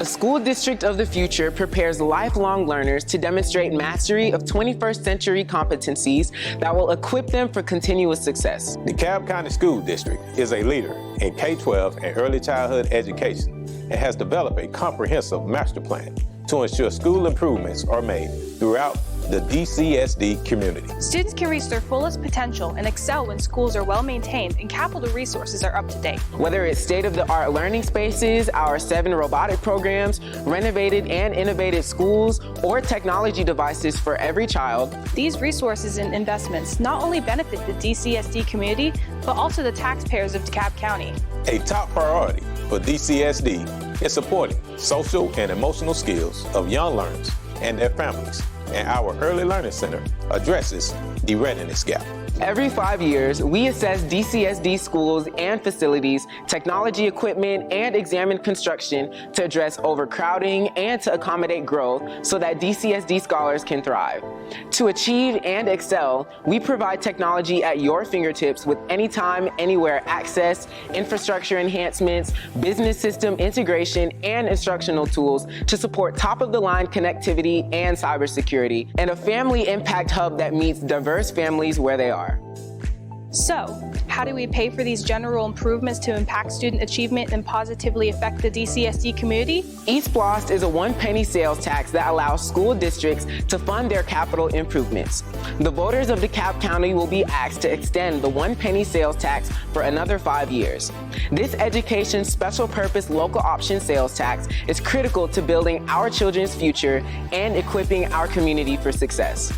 A school district of the future prepares lifelong learners to demonstrate mastery of 21st century competencies that will equip them for continuous success. DeKalb County School District is a leader in K-12 and early childhood education and has developed a comprehensive master plan to ensure school improvements are made throughout the DCSD community. Students can reach their fullest potential and excel when schools are well maintained and capital resources are up to date. Whether it's state-of-the-art learning spaces, our 7 robotic programs, renovated and innovative schools, or technology devices for every child, these resources and investments not only benefit the DCSD community, but also the taxpayers of DeKalb County. A top priority for DCSD is supporting social and emotional skills of young learners and their families, and our Early Learning Center addresses the readiness gap. Every 5 years, we assess DCSD schools and facilities, technology equipment, and examine construction to address overcrowding and to accommodate growth so that DCSD scholars can thrive. To achieve and excel, we provide technology at your fingertips with anytime, anywhere access, infrastructure enhancements, business system integration, and instructional tools to support top-of-the-line connectivity and cybersecurity, and a family impact hub that meets diverse families where they are. So, how do we pay for these general improvements to impact student achievement and positively affect the DCSD community? E-SPLOST is a 1-penny sales tax that allows school districts to fund their capital improvements. The voters of DeKalb County will be asked to extend the 1-penny sales tax for another 5 years. This education special purpose local option sales tax is critical to building our children's future and equipping our community for success.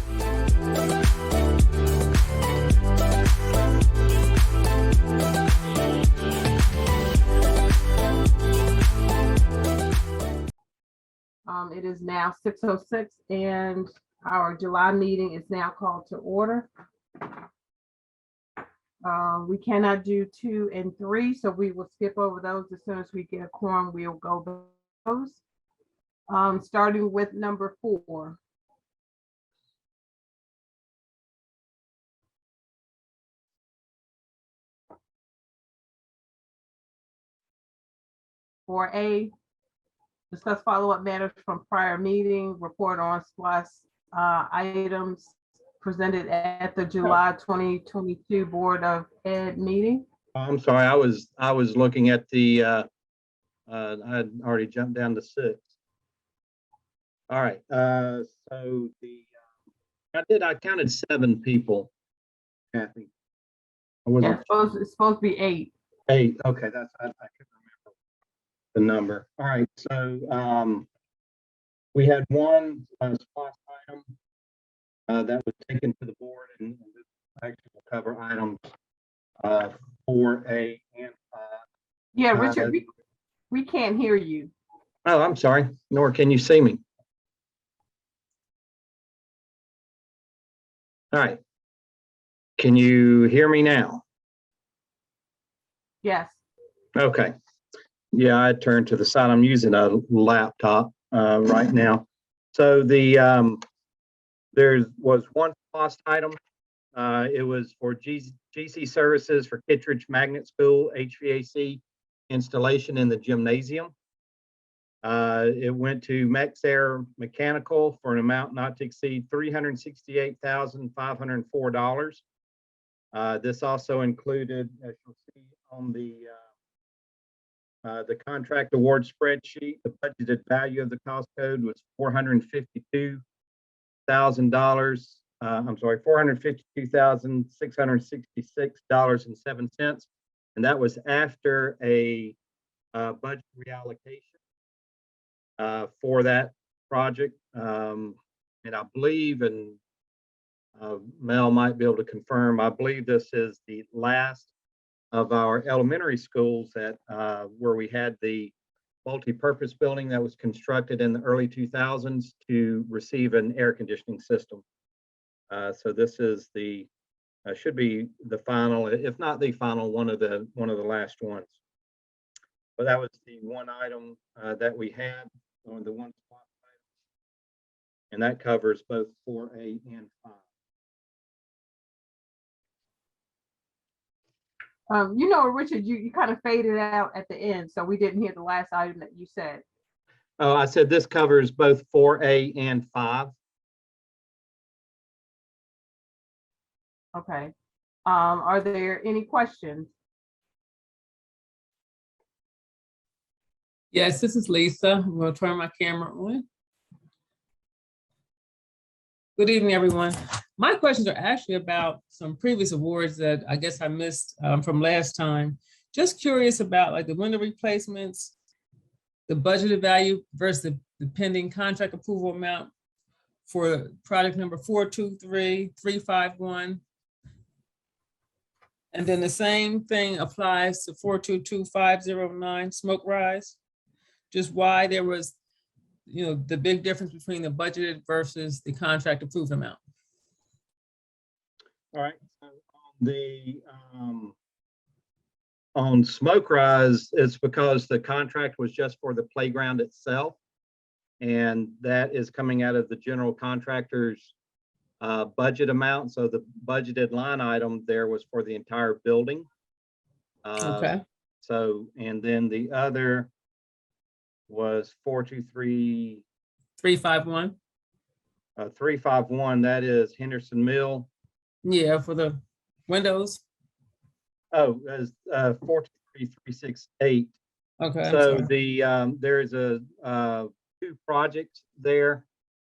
It is now 6:06 and our July meeting is now called to order. We cannot do 2 and 3, so we will skip over those. As soon as we get a quorum, we'll go those. Starting with number 4. For A, discuss follow-up matters from prior meeting, report on SPLOST items presented at the July 2022 Board of Ed meeting. I'm sorry, I was looking at the I had already jumped down to 6. All right, so I counted 7 people, Kathy. Yeah, it's supposed to be 8. 8, okay, that's I couldn't remember the number. All right, so we had one SPLOST item that was taken to the board, and this actually will cover items 4A and 5. Yeah, Richard, we can't hear you. Oh, I'm sorry, nor can you see me. All right, can you hear me now? Yes. Okay. Yeah, I turned to the side. I'm using a laptop right now. So there was one SPLOST item. It was for GC services for Kittredge Magnet School HVAC installation in the gymnasium. It went to Mexair Mechanical for an amount not to exceed $368,504. This also included, as you'll see on the contract award spreadsheet, the budgeted value of the cost code was $452,000. I'm sorry, $452,666.07, and that was after a budget reallocation for that project. And I believe, and Mel might be able to confirm, I believe this is the last of our elementary schools that where we had the multi-purpose building that was constructed in the early 2000s to receive an air conditioning system. So this is the should be the final, if not the final, one of the last ones. But that was the one item that we had, or the one SPLOST item, and that covers both 4A and 5. You know, Richard, you kind of faded out at the end, so we didn't hear the last item that you said. Oh, I said this covers both 4A and 5. Okay. Are there any questions? Yes, this is Lisa. I'm going to turn my camera on. Good evening, everyone. My questions are actually about some previous awards that I guess I missed from last time. Just curious about like the window replacements, the budgeted value versus the pending contract approval amount for project number 423-351. And then the same thing applies to 422-509 Smoke Rise. Just why there was, the big difference between the budgeted versus the contract approved amount. All right. So on Smoke Rise, it's because the contract was just for the playground itself. And that is coming out of the general contractor's budget amount. So the budgeted line item there was for the entire building. Okay. So, and then the other was 423 351. 351. That is Henderson Mill. Yeah, for the windows. Oh, as 423-368. Okay. I'm So sorry. there is a 2 projects there.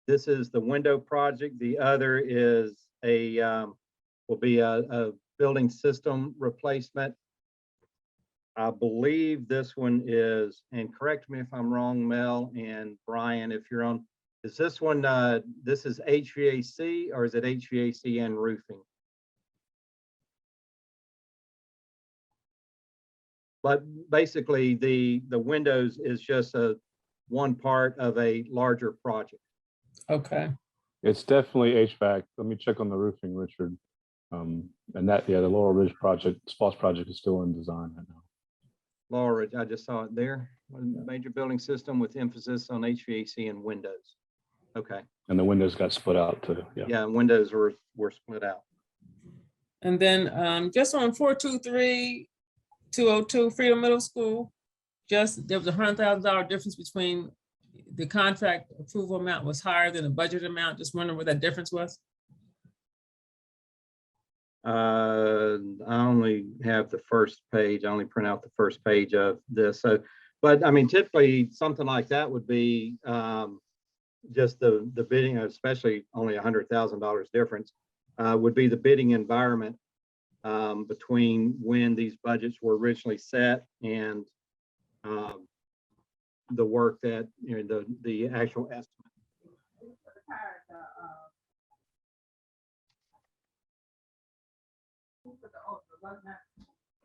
This is the window project. The other is will be a building system replacement. I believe this one is, and correct me if I'm wrong, Mel and Brian, if you're on, is this one, this is HVAC or is it HVAC and roofing? But basically the windows is just one part of a larger project. Okay. It's definitely HVAC. Let me check on the roofing, Richard. And that, yeah, the Laurel Ridge project, E-SPLOST project is still in design right now. Laurel Ridge, I just saw it there. Major building system with emphasis on HVAC and windows. Okay. And the windows got split out too. Yeah. Yeah, windows were split out. And then just on 423-202 Freedom Middle School, just there was $100,000 difference between the contract approval amount was higher than the budget amount. Just wondering what that difference was. I only have the first page. I only print out the first page of this. So, but I mean, typically something like that would be just the bidding, especially only $100,000 difference, would be the bidding environment between when these budgets were originally set and the work that, the actual estimate.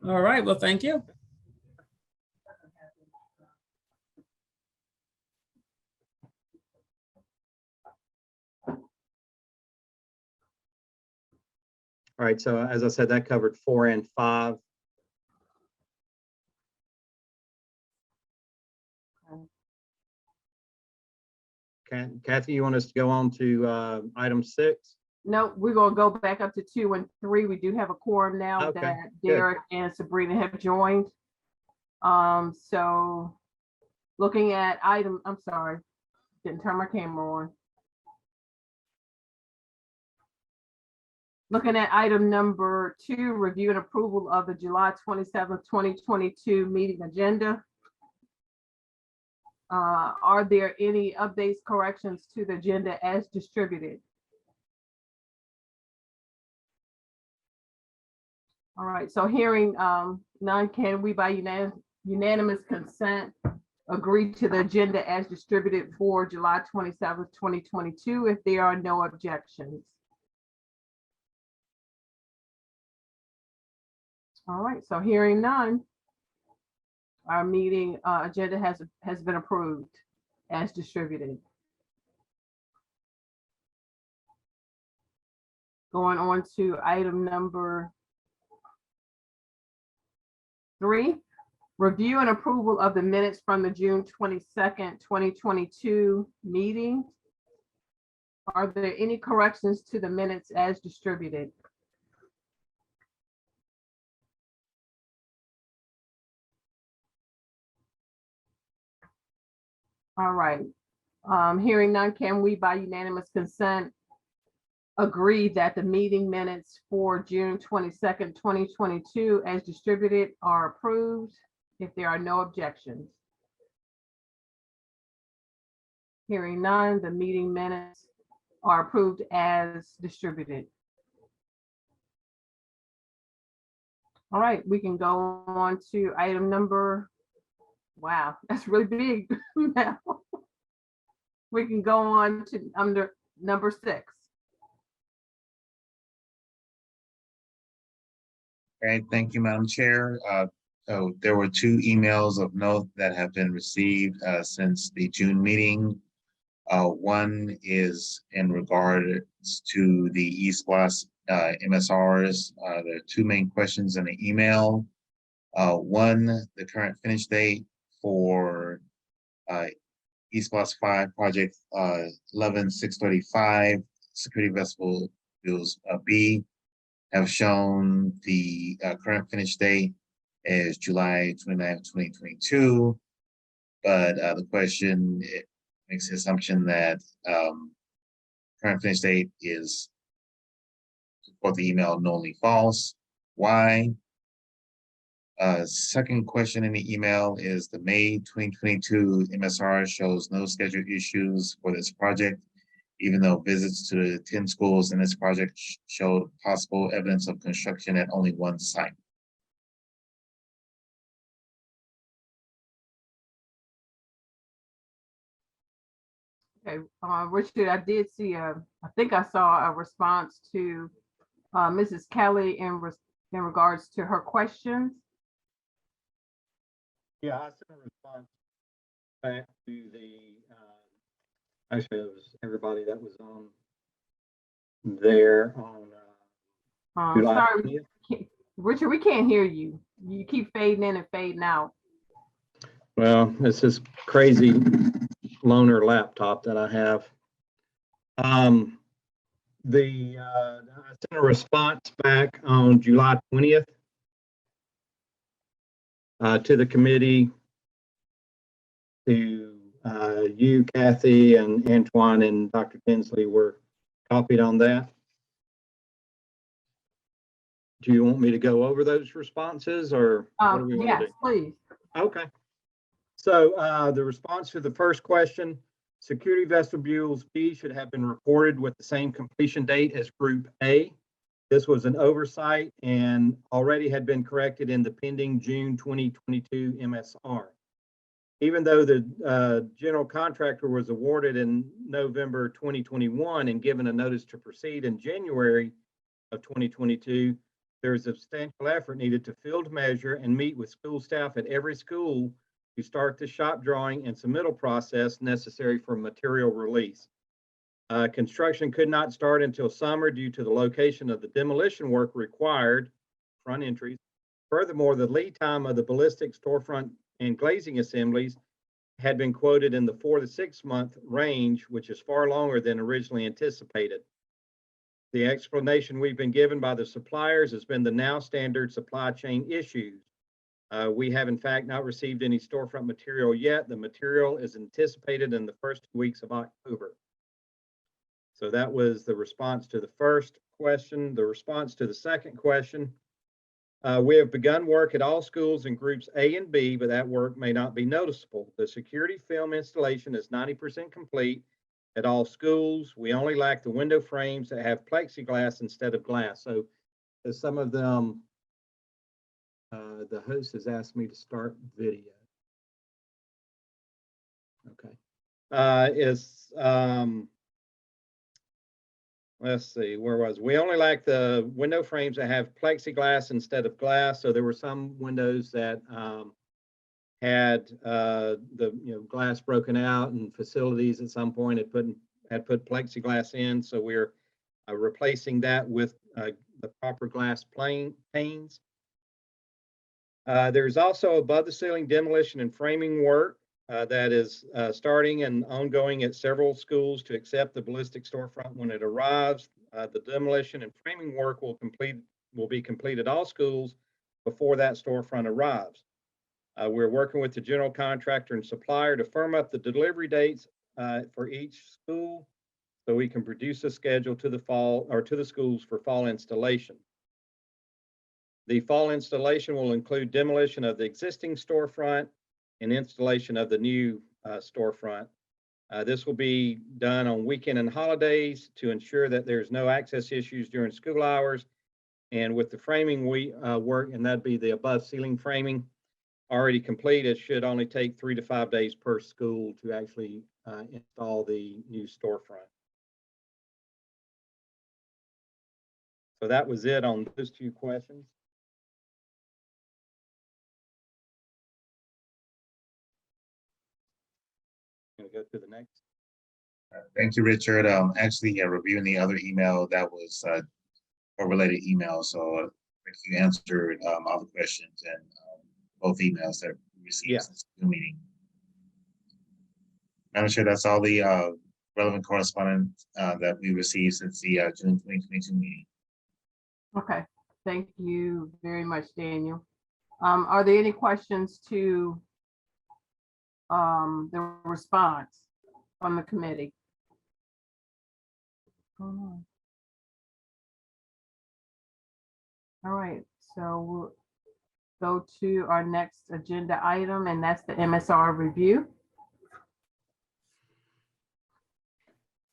All right. Well, thank you. All right, so as I said, that covered 4 and 5. Kathy, you want us to go on to item 6? No, we're gonna go back up to 2 and 3. We do have a quorum now Okay, that good. Derek and Sabrina have joined. So looking at item, I'm sorry, didn't turn my camera on. Looking at item number 2, review and approval of the July 27th, 2022 meeting agenda. Are there any updates, corrections to the agenda as distributed? All right, so hearing none, can we by unanimous consent agree to the agenda as distributed for July 27th, 2022 if there are no objections? All right, so hearing none, our meeting agenda has been approved as distributed. Going on to item number 3, review and approval of the minutes from the June 22nd, 2022 meeting. Are there any corrections to the minutes as distributed? All right. Hearing none, can we by unanimous consent agree that the meeting minutes for June 22nd, 2022 as distributed are approved if there are no objections? Hearing none, the meeting minutes are approved as distributed. All right, we can go on to item number, wow, that's really big now. We can go on to under number 6. Okay, thank you, Madam Chair. So there were 2 emails of note that have been received since the June meeting. One is in regards to the E-SPLOST MSRs. There are 2 main questions in the email. One, the current finish date for E-SPLOST 5 project 11-635 security vessel bills B have shown the current finish date is July 29th, 2022. But the question, it makes the assumption that current finish date is, for the email, knowingly false. Why? Second question in the email is the May 2022 MSR shows no schedule issues for this project, even though visits to the 10 schools in this project showed possible evidence of construction at only one site. Okay, Richard, I did see I think I saw a response to Mrs. Kelly in regards to her questions. Yeah, I sent a response back to the, actually it was everybody that was on there on July Sorry, 20th. Richard, we can't hear you. You keep fading in and fading out. Well, it's this crazy loaner laptop that I have. I sent a response back on July 20th to the committee, to you, Kathy, and Antoine, and Dr. Tinsley were copied on that. Do you want me to go over those responses, or what do we want to Yes, do? please. Okay. So the response to the first question, security vestibules B should have been reported with the same completion date as Group A. This was an oversight and already had been corrected in the pending June 2022 MSR. Even though the general contractor was awarded in November 2021 and given a notice to proceed in January of 2022, there is substantial effort needed to field measure and meet with school staff at every school to start the shop drawing and submittal process necessary for material release. Construction could not start until summer due to the location of the demolition work required, front entries. Furthermore, the lead time of the ballistic storefront and glazing assemblies had been quoted in the 4 to 6 month range, which is far longer than originally anticipated. The explanation we've been given by the suppliers has been the now standard supply chain issues. We have in fact not received any storefront material yet. The material is anticipated in the first 2 weeks of October. So that was the response to the first question. The response to the second question, we have begun work at all schools in groups A and B, but that work may not be noticeable. The security film installation is 90% complete at all schools. We only lack the window frames that have plexiglass instead of glass. So as some of them, the host has asked me to start video. Okay. Let's see, where was we only lack the window frames that have plexiglass instead of glass. So there were some windows that had the glass broken out, and facilities at some point had put plexiglass in. So we're replacing that with the proper glass panes. There's also above the ceiling demolition and framing work that is starting and ongoing at several schools to accept the ballistic storefront when it arrives. The demolition and framing work will be complete at all schools before that storefront arrives. We're working with the general contractor and supplier to firm up the delivery dates for each school so we can produce a schedule to the fall or to the schools for fall installation. The fall installation will include demolition of the existing storefront and installation of the new storefront. This will be done on weekend and holidays to ensure that there's no access issues during school hours. And with the framing work, and that'd be the above ceiling framing, already complete, it should only take 3 to 5 days per school to actually install the new storefront. So that was it on those 2 questions. Gonna go to the next. Thank you, Richard. Actually, reviewing the other email, that was a related email. So you answered all the questions and both emails that we received since the meeting. Madam Chair, that's all the relevant correspondence that we received since the June 2022 meeting. Okay, thank you very much, Daniel. Are there any questions to the response from the committee? All right, so we'll go to our next agenda item, and that's the MSR review.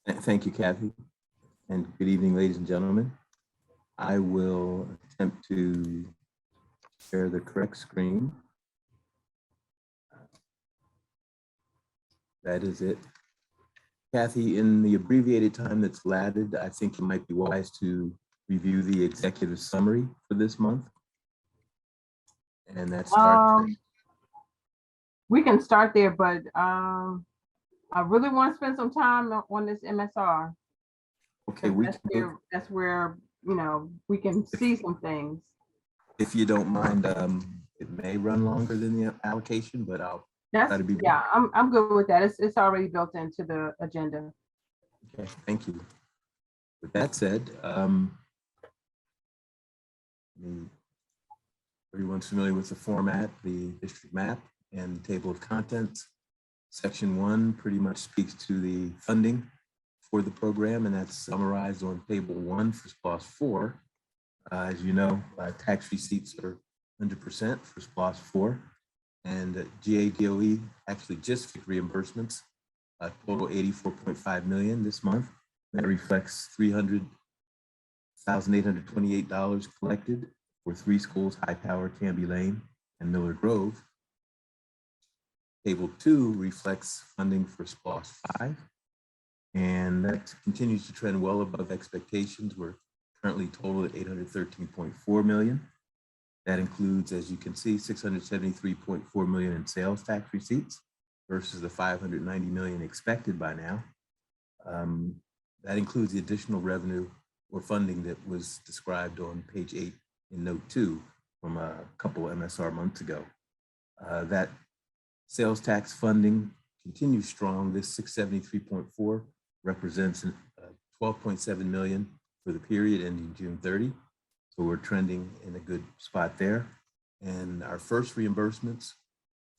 Thank you, Kathy, and good evening, ladies and gentlemen. I will attempt to share the correct screen. That is it. Kathy, in the abbreviated time that's allotted, I think it might be wise to review the executive summary for this month. And that starts. We can start there, but I really want to spend some time on this MSR. Okay, that's where you know we can see some things. If you don't mind, it may run longer than the allocation, but I'll try to be. Yeah, I'm good with that. It's already built into the agenda. Okay, thank you. With that said, everyone's familiar with the format, the district map and the table of contents. Section 1 pretty much speaks to the funding for the program, and that's summarized on table 1 for SPLOST 4. As you know, tax receipts are 100% for SPLOST 4, and GADOE actually just fixed reimbursements, total $84.5 million this month. That reflects $300,828 collected for 3 schools, Hightower, Canby Lane, and Miller Grove. Table 2 reflects funding for SPLOST 5, and that continues to trend well above expectations. We're currently total at $813.4 million. That includes, as you can see, $673.4 million in sales tax receipts versus the $590 million expected by now. That includes the additional revenue or funding that was described on page 8 in note 2 from a couple MSR months ago. That sales tax funding continues strong. This 673.4 represents $12.7 million for the period ending June 30. So we're trending in a good spot there. And our first reimbursements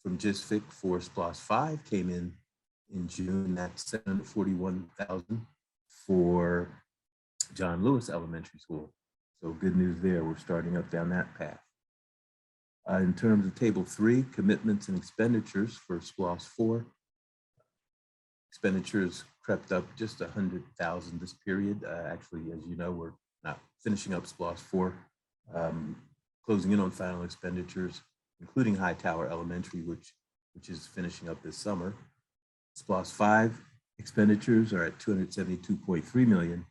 from GISFIC for SPLOST 5 came in June. That's $741,000 for John Lewis Elementary School. So good news there. We're starting up down that path. In terms of table 3, commitments and expenditures for SPLOST 4, expenditures crept up just $100,000 this period. Actually, as you know, we're not finishing up SPLOST 4, closing in on final expenditures, including Hightower Elementary, which is finishing up this summer. SPLOST 5 expenditures are at $272.3 million,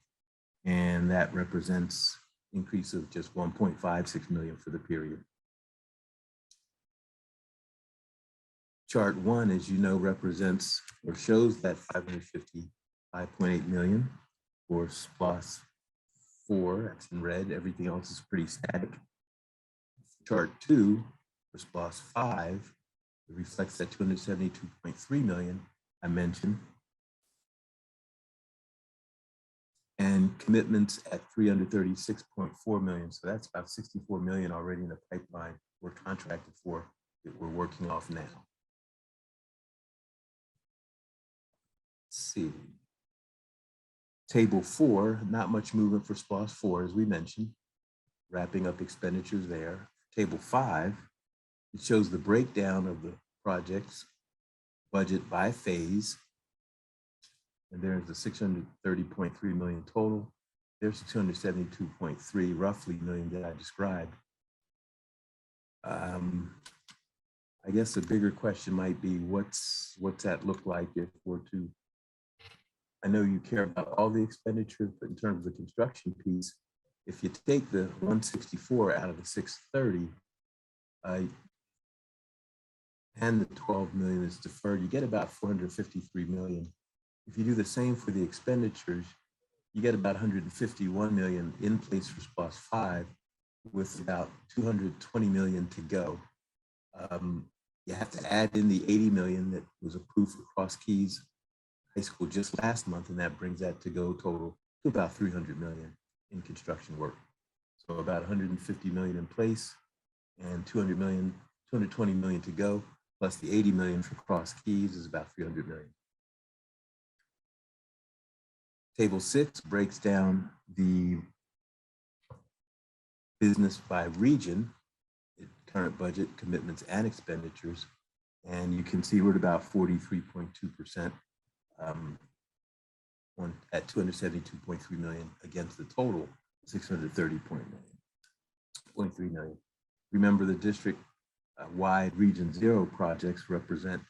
and that represents an increase of just $1.56 million for the period. Chart 1, as you know, represents or shows that $555.8 million for SPLOST 4, that's in red. Everything else is pretty static. Chart 2 for SPLOST 5, it reflects that $272.3 million I mentioned, and commitments at $336.4 million. So that's about $64 million already in the pipeline we're contracted for that we're working off now. Let's see. Table 4, not much movement for SPLOST 4, as we mentioned, wrapping up expenditures there. Table 5, it shows the breakdown of the project's budget by phase. And there's the 630.3 million total. There's the 272.3 roughly million that I described. I guess the bigger question might be what's that look like if we're to, I know you care about all the expenditures, but in terms of the construction piece, if you take the 164 out of the 630 and the 12 million is deferred, you get about 453 million. If you do the same for the expenditures, you get about 151 million in place for SPLOST 5 with about 220 million to go. You have to add in the 80 million that was approved for Cross Keys High School just last month, and that brings that to go total to about 300 million in construction work. So about 150 million in place and 220 million to go, plus the 80 million for Cross Keys is about 300 million. Table 6 breaks down the business by region, current budget, commitments, and expenditures. And you can see we're at about 43.2% at 272.3 million against the total 630.3 million. Remember, the district-wide Region 0 projects represent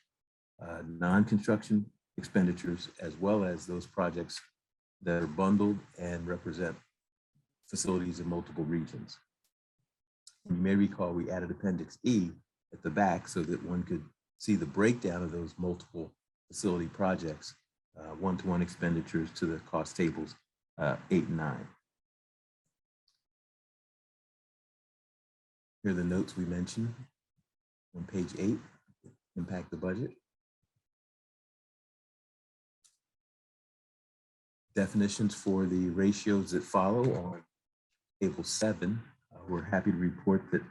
non-construction expenditures as well as those projects that are bundled and represent facilities in multiple regions. And you may recall we added Appendix E at the back so that one could see the breakdown of those multiple facility projects, one-to-one expenditures to the cost tables 8 and 9. Here are the notes we mentioned on page 8, impact the budget. Definitions for the ratios that follow on table 7. We're happy to report that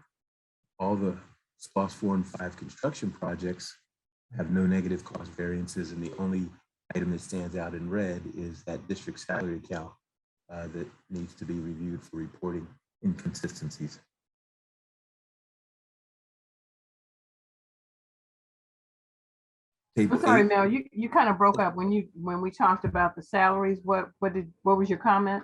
all the SPLOST 4 and 5 construction projects have no negative cost variances, and the only item that stands out in red is that district salary account that needs to be reviewed for reporting inconsistencies. I'm sorry, Mel, you kind of broke up when we talked about the salaries. What was your comment?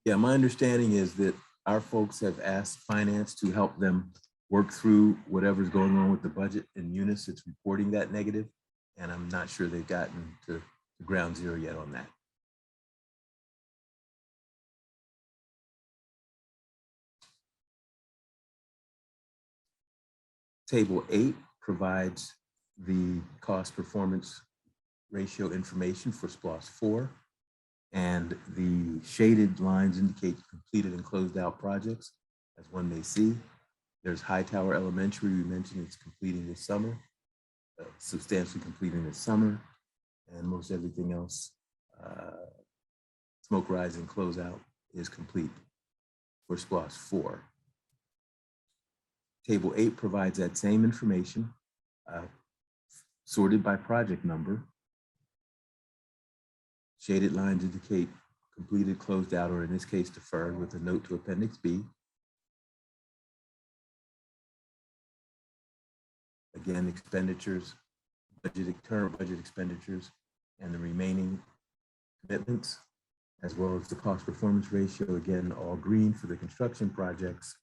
Yeah, my understanding is that our folks have asked finance to help them work through whatever's going on with the budget, and Eunice, it's reporting that negative, and I'm not sure they've gotten to ground zero yet on that. Table 8 provides the cost performance ratio information for SPLOST 4, and the shaded lines indicate completed and closed out projects, as one may see. There's Hightower Elementary, we mentioned it's completing this summer, substantially completing this summer, and most everything else, Smoke Rise and closeout is complete for SPLOST 4. Table 8 provides that same information, sorted by project number. Shaded lines indicate completed, closed out, or in this case, deferred, with a note to Appendix B. Again, expenditures, current budget expenditures, and the remaining commitments, as well as the cost performance ratio, again, all green for the construction projects.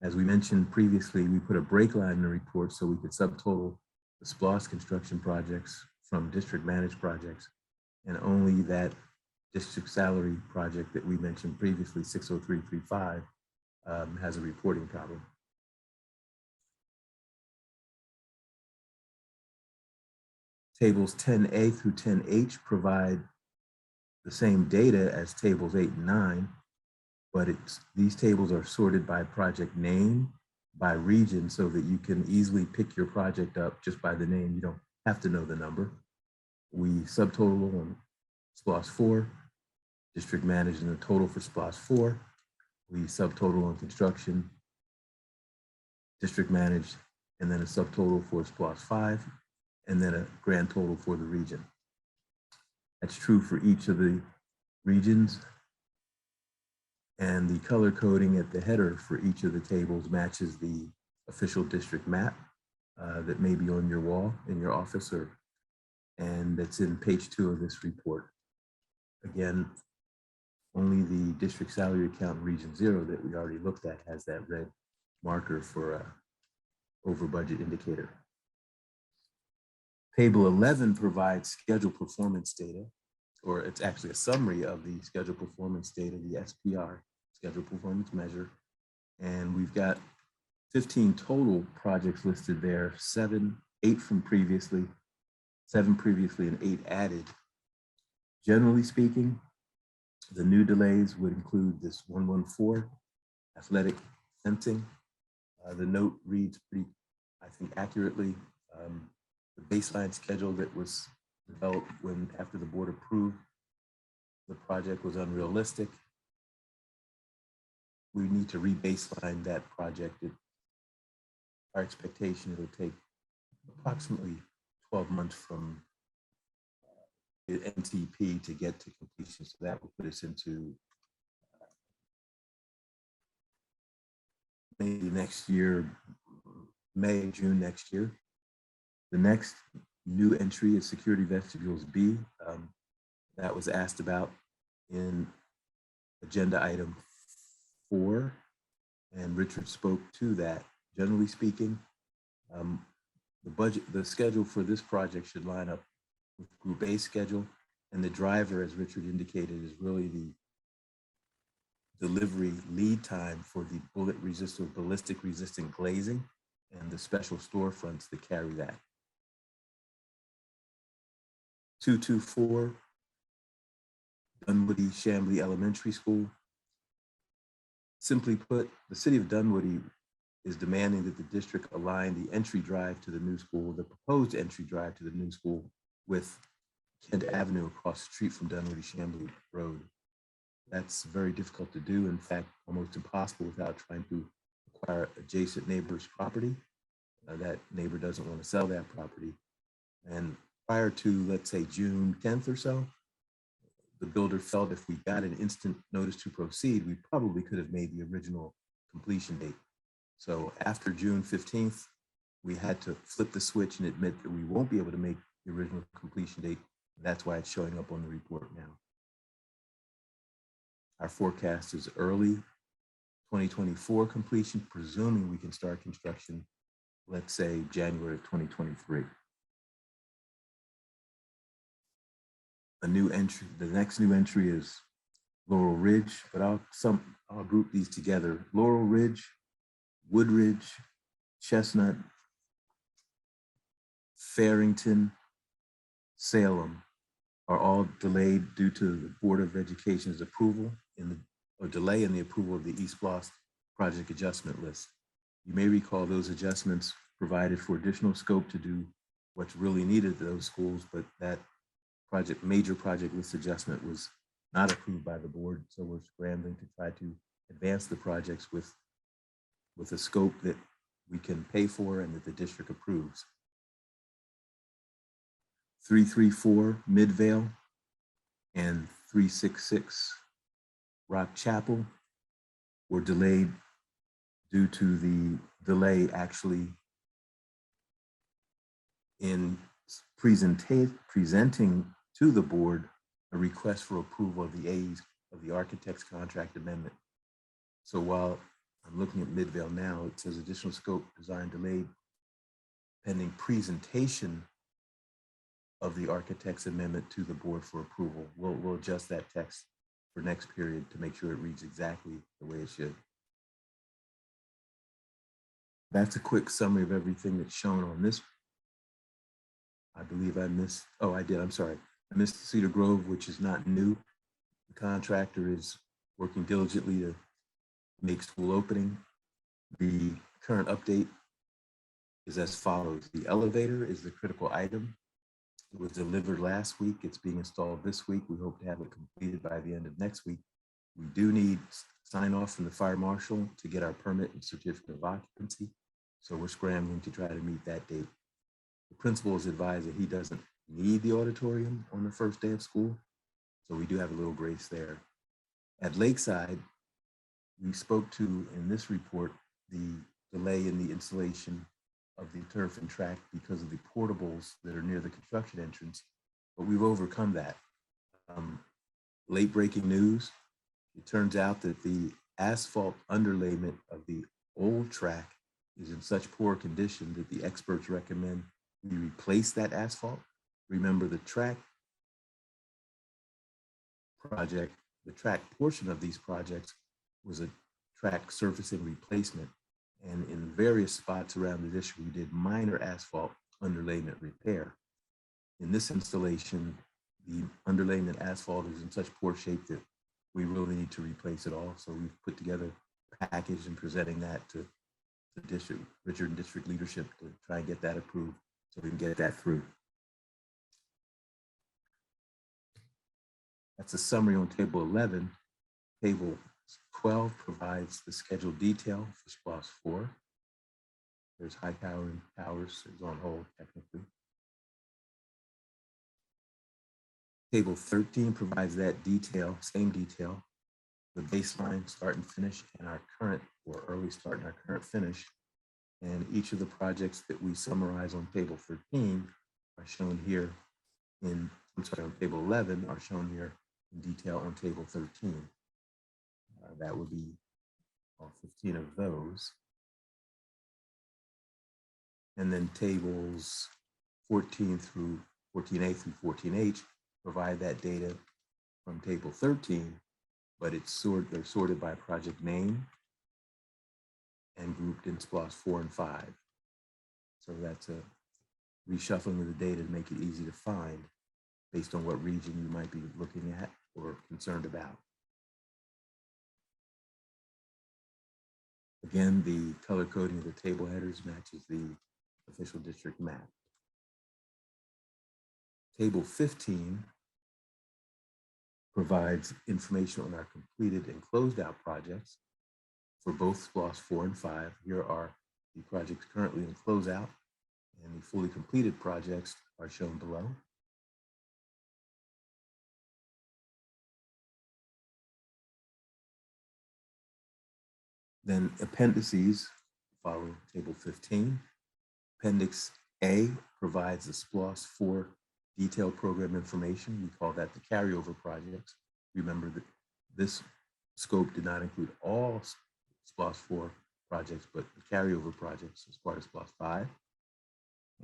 As we mentioned previously, we put a break line in the report so we could subtotal the SPLOST construction projects from district managed projects, and only that district salary project that we mentioned previously, 60335, has a reporting problem. Tables 10A through 10H provide the same data as tables 8 and 9, but these tables are sorted by project name, by region, so that you can easily pick your project up just by the name. You don't have to know the number. We subtotal on SPLOST 4, district managed in the total for SPLOST 4. We subtotal on construction, district managed, and then a subtotal for SPLOST 5, and then a grand total for the region. That's true for each of the regions. And the color coding at the header for each of the tables matches the official district map that may be on your wall in your office, and that's in page 2 of this report. Again, only the district salary account in Region 0 that we already looked at has that red marker for over budget indicator. Table 11 provides schedule performance data, or it's actually a summary of the schedule performance data, the SPR, schedule performance measure. And we've got 15 total projects listed there, 8 from previously, 7 previously, and 8 added. Generally speaking, the new delays would include this 114 athletic fencing. The note reads pretty, I think, accurately. The baseline schedule that was developed after the board approved the project was unrealistic. We need to re-baseline that project. Our expectation, it'll take approximately 12 months from the NTP to get to completion. So that will put us into maybe next year, May, June next year. The next new entry is security vestibules B. That was asked about in agenda item 4, and Richard spoke to that. Generally speaking, the schedule for this project should line up with Group A schedule, and the driver, as Richard indicated, is really the delivery lead time for the bullet resistant, ballistic resistant glazing and the special storefronts that carry that. 224 Dunwoody Chambly Elementary School. Simply put, the city of Dunwoody is demanding that the district align the entry drive to the new school, the proposed entry drive to the new school, with Kent Avenue across the street from Dunwoody Chambly Road. That's very difficult to do. In fact, almost impossible without trying to acquire adjacent neighbor's property. That neighbor doesn't want to sell that property. And prior to, let's say, June 10th or so, the builder felt if we got an instant notice to proceed, we probably could have made the original completion date. So after June 15th, we had to flip the switch and admit that we won't be able to make the original completion date. That's why it's showing up on the report now. Our forecast is early 2024 completion, presuming we can start construction, let's say January of 2023. A new entry, the next new entry is Laurel Ridge, but I'll group these together. Laurel Ridge, Woodridge, Chestnut, Farrington, Salem are all delayed due to the Board of Education's approval or delay in the approval of the E-SPLOST project adjustment list. You may recall those adjustments provided for additional scope to do what's really needed to those schools, but that major project list adjustment was not approved by the board. So we're scrambling to try to advance the projects with a scope that we can pay for and that the district approves. 334 Midvale and 366 Rock Chapel were delayed due to the delay actually in presenting to the board a request for approval of the architect's contract amendment. So while I'm looking at Midvale now, it says additional scope design delayed pending presentation of the architect's amendment to the board for approval. We'll adjust that text for next period to make sure it reads exactly the way it should. That's a quick summary of everything that's shown on this. I believe I missed, oh, I did, I'm sorry. I missed Cedar Grove, which is not new. The contractor is working diligently to make school opening. The current update is as follows. The elevator is the critical item. It was delivered last week. It's being installed this week. We hope to have it completed by the end of next week. We do need sign off from the fire marshal to get our permit and certificate of occupancy. So we're scrambling to try to meet that date. The principal has advised that he doesn't need the auditorium on the first day of school. So we do have a little grace there. At Lakeside, we spoke to, in this report, the delay in the installation of the turf and track because of the portables that are near the construction entrance, but we've overcome that. Late breaking news, it turns out that the asphalt underlayment of the old track is in such poor condition that the experts recommend we replace that asphalt. Remember, the track project, the track portion of these projects was a track surfacing replacement. And in various spots around the district, we did minor asphalt underlayment repair. In this installation, the underlayment asphalt is in such poor shape that we really need to replace it all. So we've put together a package and presenting that to the district, Richard and district leadership, to try and get that approved so we can get that through. That's a summary on table 11. Table 12 provides the scheduled detail for SPLOST 4. There's high power and Powers is on hold technically. Table 13 provides that detail, same detail, the baseline, start and finish, and our current or early start and our current finish. And each of the projects that we summarize on table 13 are shown here in, I'm sorry, on table 11 are shown here in detail on table 13. That would be all 15 of those. And then tables 14 through 14A through 14H provide that data from table 13, but they're sorted by project name and grouped in SPLOST 4 and 5. So that's a reshuffling of the data to make it easy to find based on what region you might be looking at or concerned about. Again, the color coding of the table headers matches the official district map. Table 15 provides information on our completed and closed out projects for both SPLOST 4 and 5. Here are the projects currently in closeout, and the fully completed projects are shown below. Then appendices follow table 15. Appendix A provides the SPLOST 4 detailed program information. We call that the carryover projects. Remember that this scope did not include all SPLOST 4 projects, but the carryover projects as part of SPLOST 5.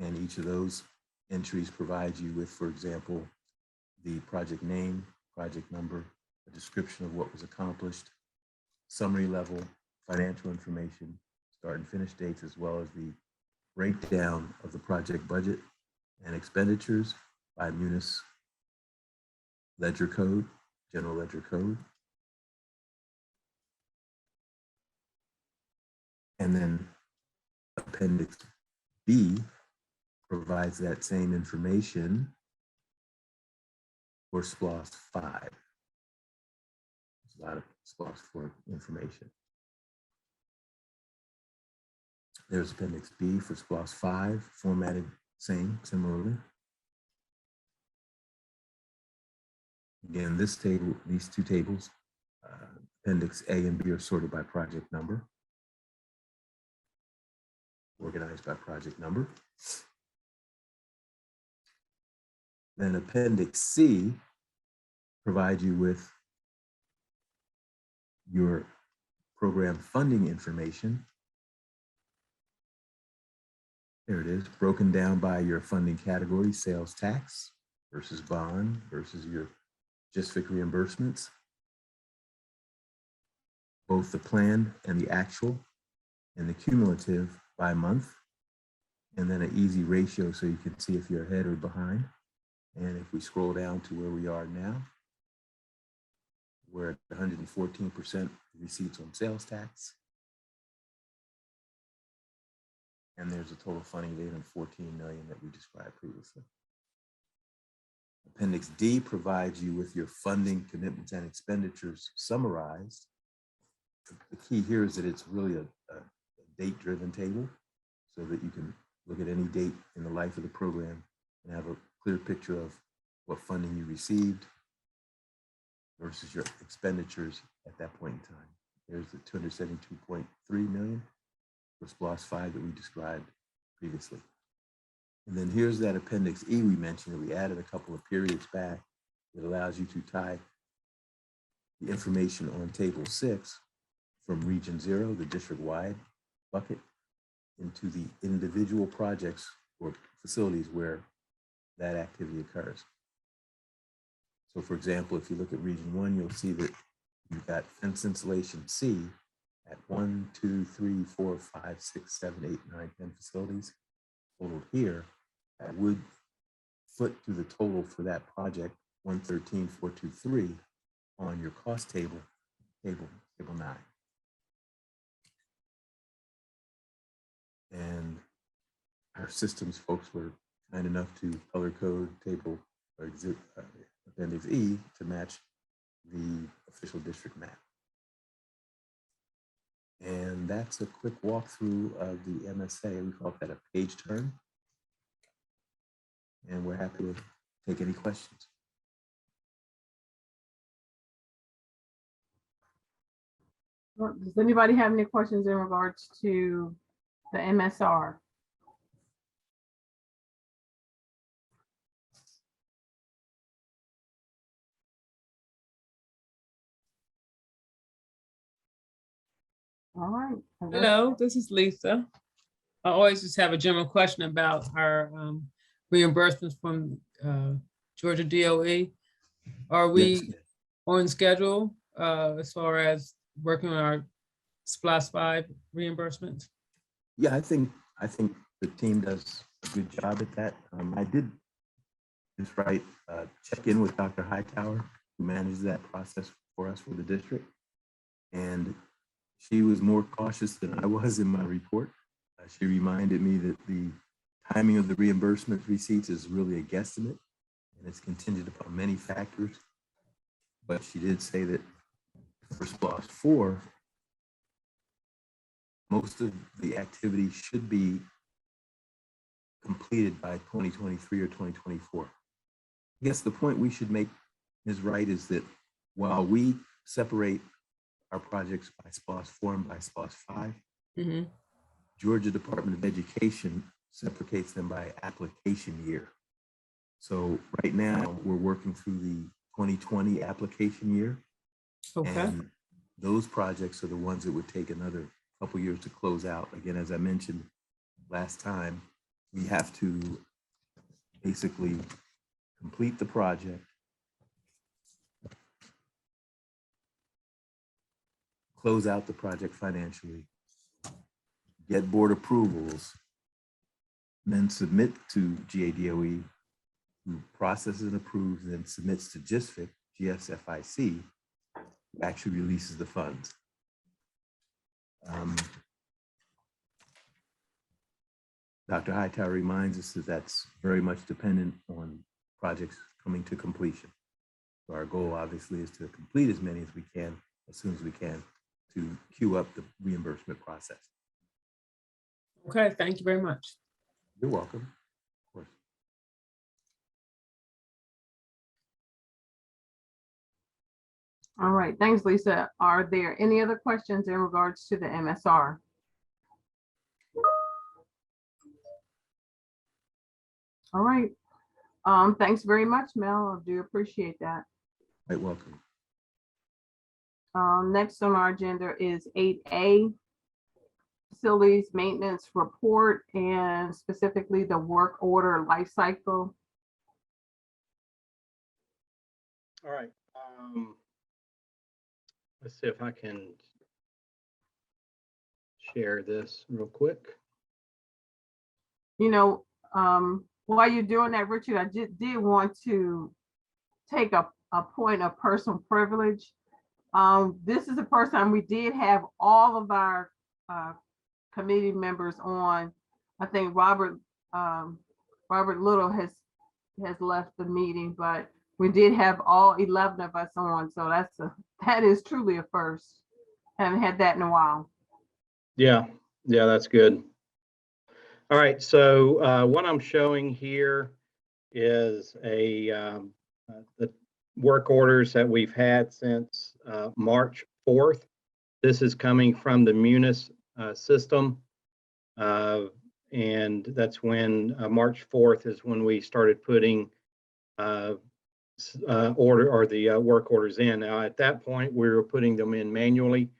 And each of those entries provide you with, for example, the project name, project number, a description of what was accomplished, summary level, financial information, start and finish dates, as well as the breakdown of the project budget and expenditures by munis ledger code, general ledger code. And then Appendix B provides that same information for SPLOST 5. There's a lot of SPLOST 4 information. There's Appendix B for SPLOST 5, formatted similarly. Again, this table, these two tables, Appendix A and B are sorted by project number, organized by project number. Then Appendix C provides you with your program funding information. There it is, broken down by your funding category: sales tax versus bond versus your GISFIC reimbursements, both the planned and the actual, and the cumulative by month, and then an easy ratio so you can see if you're ahead or behind. And if we scroll down to where we are now, we're at 114% receipts on sales tax. And there's a total funding of $814 million that we described previously. Appendix D provides you with your funding commitments and expenditures summarized. The key here is that it's really a date-driven table. so that you can look at any date in the life of the program and have a clear picture of what funding you received versus your expenditures at that point in time. There's the 272.3 million for SPLOST 5 that we described previously. And then here's that Appendix E we mentioned that we added a couple of periods back. It allows you to tie the information on Table 6 from Region 0, the district-wide bucket, into the individual projects or facilities where that activity occurs. So for example, if you look at Region 1, you'll see that you've got fence insulation C at 1, 2, 3, 4, 5, 6, 7, 8, 9, 10 facilities totaled here. That would foot through the total for that project, 113,423, on your cost table, table 9. And our systems folks were kind enough to color code table or Appendix E to match the official district map. And that's a quick walkthrough of the MSA. We call that a page turn. And we're happy to take any questions. Does anybody have any questions in regards to the MSR? All right. Hello, this is Lisa. I always just have a general question about our reimbursements from Georgia DOE. Are we Yes. on schedule as far as working on our SPLOST 5 reimbursements? Yeah, I think the team does a good job at that. I did just check in with Dr. Hightower, who manages that process for us for the district. And she was more cautious than I was in my report. She reminded me that the timing of the reimbursement receipts is really a guesstimate, and it's contingent upon many factors. But she did say that for SPLOST 4, most of the activity should be completed by 2023 or 2024. I guess the point we should make, Ms. Wright, is that while we separate our projects by SPLOST 4 and by SPLOST 5, Georgia Department of Education separates them by application year. So right now we're working through the 2020 application year. Okay. And those projects are the ones that would take another couple years to close out. Again, as I mentioned last time, we have to basically complete the project, close out the project financially, get board approvals, then submit to GADOE, who processes and approves, then submits to GSFIC, who actually releases the funds. Dr. Hightower reminds us that that's very much dependent on projects coming to completion. So our goal obviously is to complete as many as we can, as soon as we can, to queue up the reimbursement process. Okay, thank you very much. You're welcome. Of course. All right, thanks, Lisa. Are there any other questions in regards to the MSR? All right. Thanks very much, Mel. I do appreciate that. Quite welcome. Next on our agenda is 8A, facilities maintenance report, and specifically the work order life cycle. All right. Let's see if I can share this real quick. You know, while you're doing that, Richard, I did want to take a point of personal privilege. This is the first time we did have all of our committee members on. I think Robert Little has left the meeting, but we did have all 11 of us on. So that is truly a first. Haven't had that in a while. Yeah, that's good. All right, so what I'm showing here is the work orders that we've had since March 4th. This is coming from the Munis system. And that's when March 4th is when we started putting work orders in. Now, at that point, we were putting them in manually.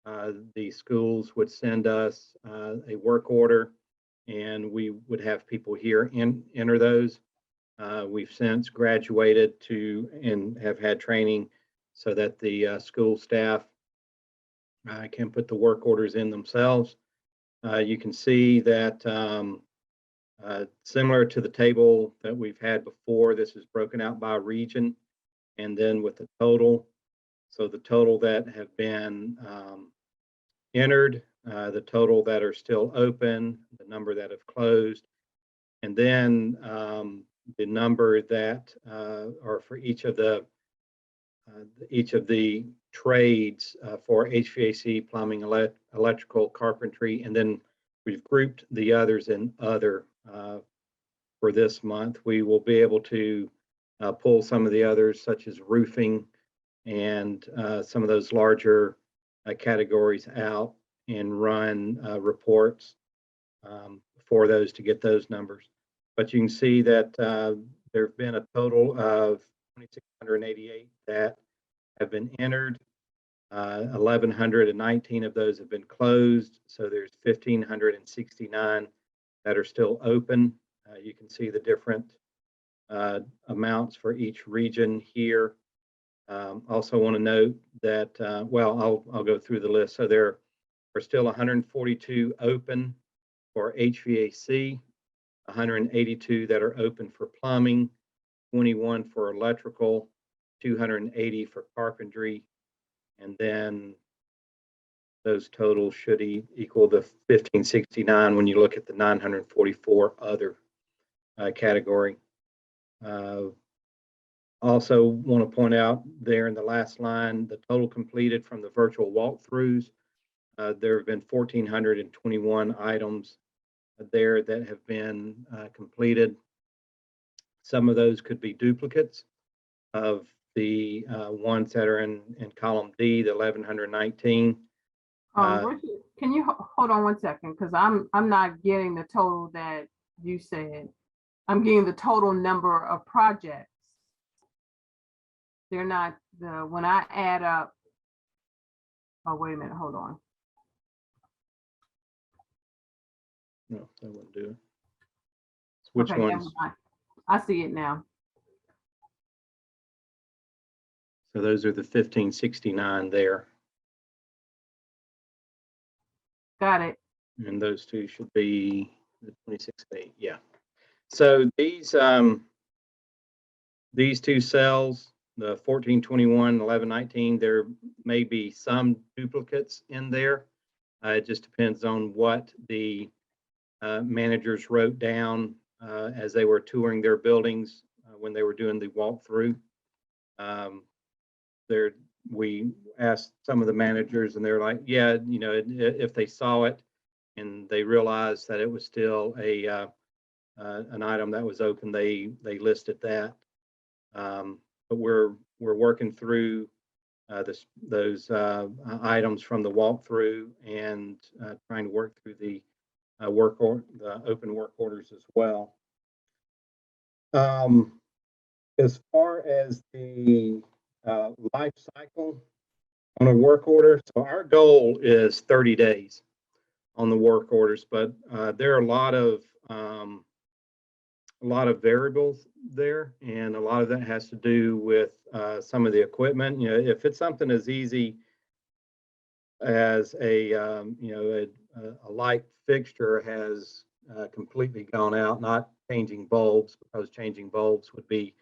The schools would send us a work order, and we would have people here enter those. We've since graduated to and have had training so that the school staff can put the work orders in themselves. You can see that similar to the table that we've had before, this is broken out by region and then with the total. So the total that have been entered, the total that are still open, the number that have closed, and then the number that are for each of the trades for HVAC, plumbing, electrical, carpentry, and then we've grouped the others in other for this month. We will be able to pull some of the others such as roofing and some of those larger categories out and run reports for those to get those numbers. But you can see that there have been a total of 2,688 that have been entered. 1,119 of those have been closed. So there's 1,569 that are still open. You can see the different amounts for each region here. Also want to note that, well, I'll go through the list. So there are still 142 open for HVAC, 182 that are open for plumbing, 21 for electrical, 280 for carpentry, and then those totals should equal the 1,569 when you look at the 944 other category. Also want to point out there in the last line, the total completed from the virtual walkthroughs. There have been 1,421 items there that have been completed. Some of those could be duplicates of the ones that are in column D, the 1,119. Richard, can you hold on 1 second? Because I'm not getting the total that you said. I'm getting the total number of projects. They're not when I add up. Oh, wait a minute, hold on. No, that wouldn't do it. Which Okay, never ones? mind. I see it now. So those are the 1,569 there. Got it. And those two should be the 26.8. Yeah. So these two cells, the 1421, 1119, there may be some duplicates in there. It just depends on what the managers wrote down as they were touring their buildings when they were doing the walkthrough. We asked some of the managers and they're like, yeah, you know, if they saw it and they realized that it was still an item that was open, they listed that. But we're working through those items from the walkthrough and trying to work through the open work orders as well. As far as the life cycle on a work order, so our goal is 30 days on the work orders, but there are a lot of variables there, and a lot of that has to do with some of the equipment. You know, if it's something as easy as a light fixture has completely gone out, not changing bulbs, because changing bulbs would be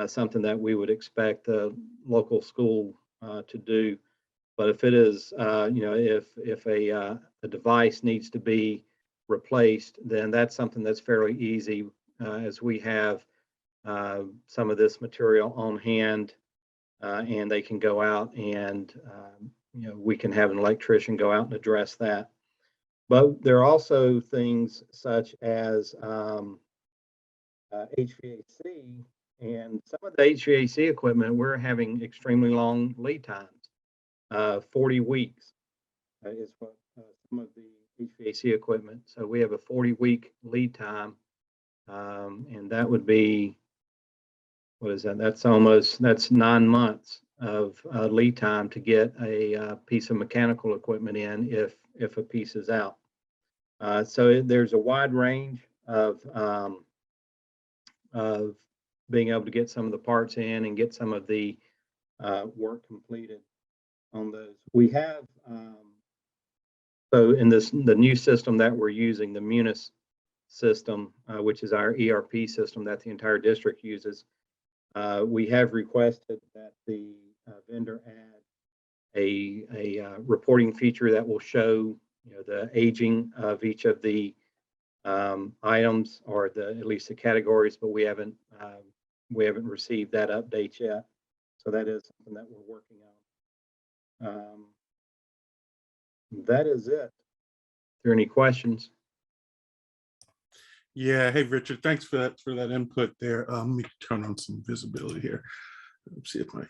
something that we would expect the local school to do. But if it is, if a device needs to be replaced, then that's something that's fairly easy, as we have some of this material on hand, and they can go out and we can have an electrician go out and address that. But there are also things such as HVAC, and some of the HVAC equipment, we're having extremely long lead times. 40 weeks is what some of the HVAC equipment. So we have a 40-week lead time, and that would be, what is that? That's 9 months of lead time to get a piece of mechanical equipment in if a piece is out. So there's a wide range of being able to get some of the parts in and get some of the work completed on those. We have, so in the new system that we're using, the Munis system, which is our ERP system that the entire district uses, we have requested that the vendor add a reporting feature that will show, the aging of each of the items, or at least the categories, but we haven't received that update yet. So that is something that we're working on. That is it. Are there any questions? Yeah. Hey, Richard, thanks for that input there. Let me turn on some visibility here. Let's see if I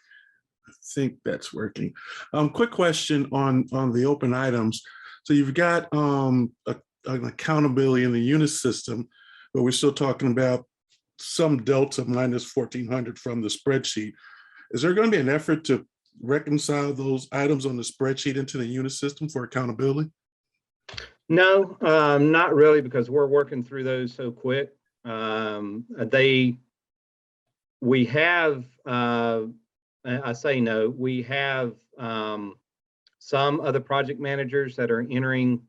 think that's working. Quick question on the open items. So you've got an accountability in the UNIS system, but we're still talking about some delta minus 1,400 from the spreadsheet. Is there going to be an effort to reconcile those items on the spreadsheet into the UNIS system for accountability? No, not really, because we're working through those so quick. We have, I say no, we have some other project managers that are entering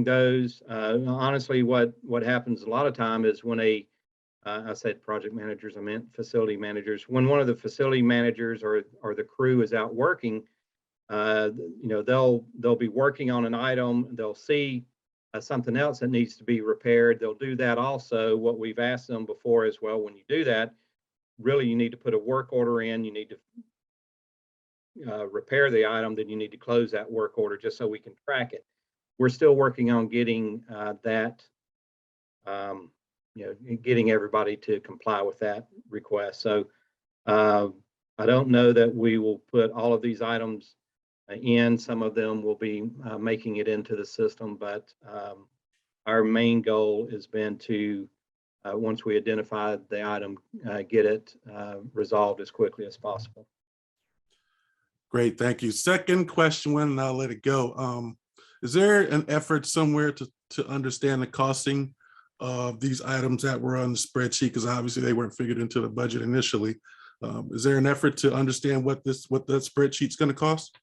those. Honestly, what happens a lot of time is when I said project managers, I meant facility managers. When one of the facility managers or the crew is out working, they'll be working on an item. They'll see something else that needs to be repaired. They'll do that also. What we've asked them before is, well, when you do that, really you need to put a work order in. You need to repair the item, then you need to close that work order just so we can track it. We're still working on getting that, getting everybody to comply with that request. So I don't know that we will put all of these items in. Some of them will be making it into the system, but our main goal has been to, once we identify the item, get it resolved as quickly as possible. Great, thank you. Second question, and I'll let it go. Is there an effort somewhere to understand the costing of these items that were on the spreadsheet? Because obviously they weren't figured into the budget initially. Is there an effort to understand what that spreadsheet's going to cost?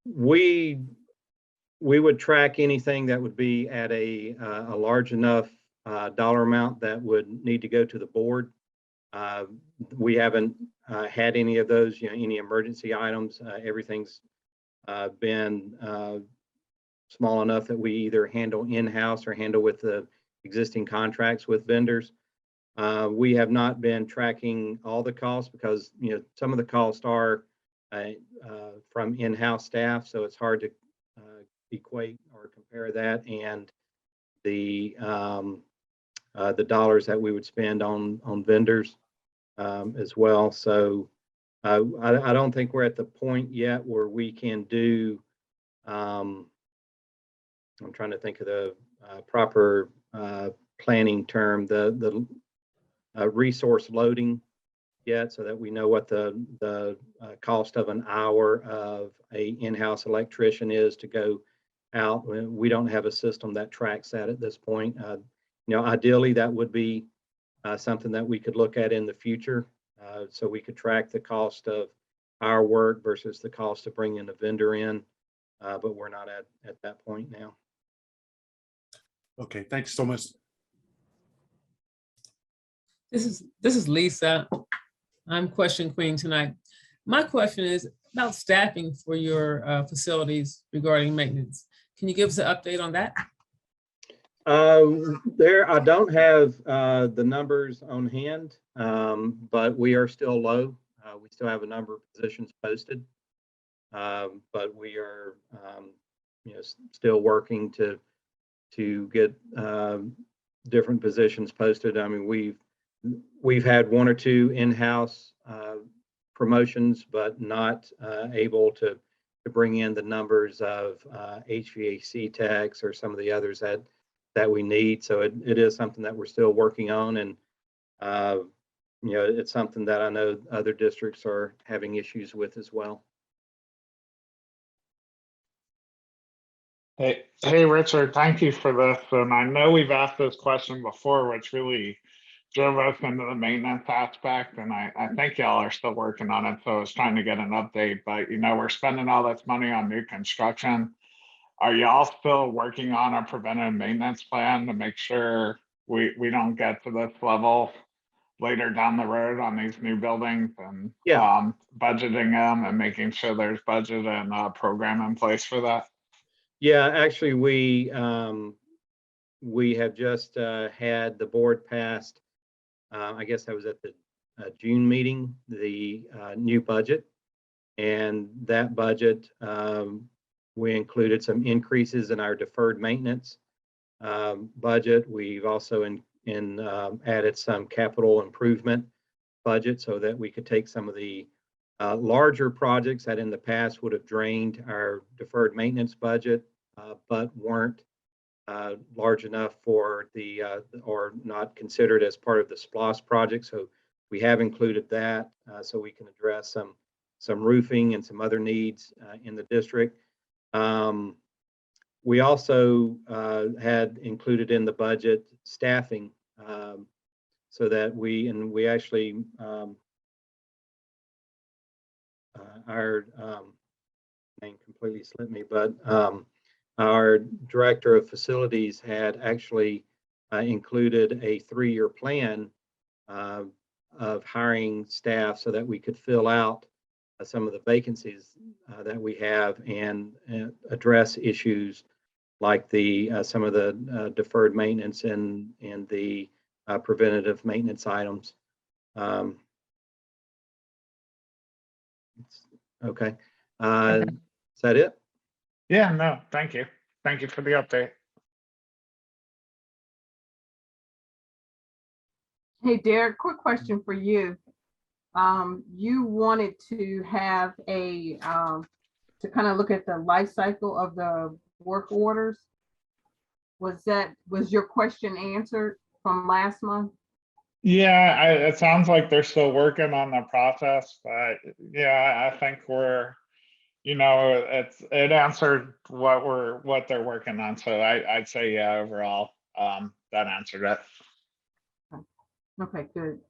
We would track anything that would be at a large enough dollar amount that would need to go to the board. We haven't had any of those, any emergency items. Everything's been small enough that we either handle in-house or handle with the existing contracts with vendors. We have not been tracking all the costs because, some of the costs are from in-house staff, so it's hard to equate or compare that and the dollars that we would spend on vendors as well. So I don't think we're at the point yet where we can do, I'm trying to think of the proper planning term, the resource loading yet, so that we know what the cost of an hour of a in-house electrician is to go out. We don't have a system that tracks that at this point. Ideally that would be something that we could look at in the future, so we could track the cost of our work versus the cost of bringing a vendor in, but we're not at that point now. Okay, thanks so much. This is Lisa. I'm question queen tonight. My question is about staffing for your facilities regarding maintenance. Can you give us an update on that? I don't have the numbers on hand, but we are still low. We still have a number of positions posted. but we are, still working to get different positions posted. I mean, we've had one or two in-house promotions, but not able to bring in the numbers of HVAC techs or some of the others that we need. So it is something that we're still working on, and it's something that I know other districts are having issues with as well. Hey, Richard, thank you for this. And I know we've asked this question before, which really drove us into the maintenance aspect. And I think y'all are still working on it. So I was trying to get an update, but we're spending all this money on new construction. Are y'all still working on a preventive maintenance plan to make sure we don't get to this level later down the road on these new buildings, and budgeting them and making sure there's budget and a program in place for that? Yeah, actually, we have just had the board passed, I guess that was at the June meeting, the new budget. And that budget, we included some increases in our deferred maintenance budget. We've also added some capital improvement budget so that we could take some of the larger projects that in the past would have drained our deferred maintenance budget, but weren't large enough for or not considered as part of the E-SPLOST project. So we have included that so we can address some roofing and some other needs in the district. We also had included in the budget staffing so that we actually our name completely slipped me, but our director of facilities had actually included a 3-year plan of hiring staff so that we could fill out some of the vacancies that we have and address issues like some of the deferred maintenance and the preventative maintenance items. Okay. Is that it? Yeah, no, thank you. Thank you for the update. Hey, Derek, quick question for you. You wanted to have to kind of look at the life cycle of the work orders. Was your question answered from last month? Yeah, it sounds like they're still working on the process, but yeah, I think we're, it answered what they're working on. So I'd say, yeah, overall, that answered it. Okay, good.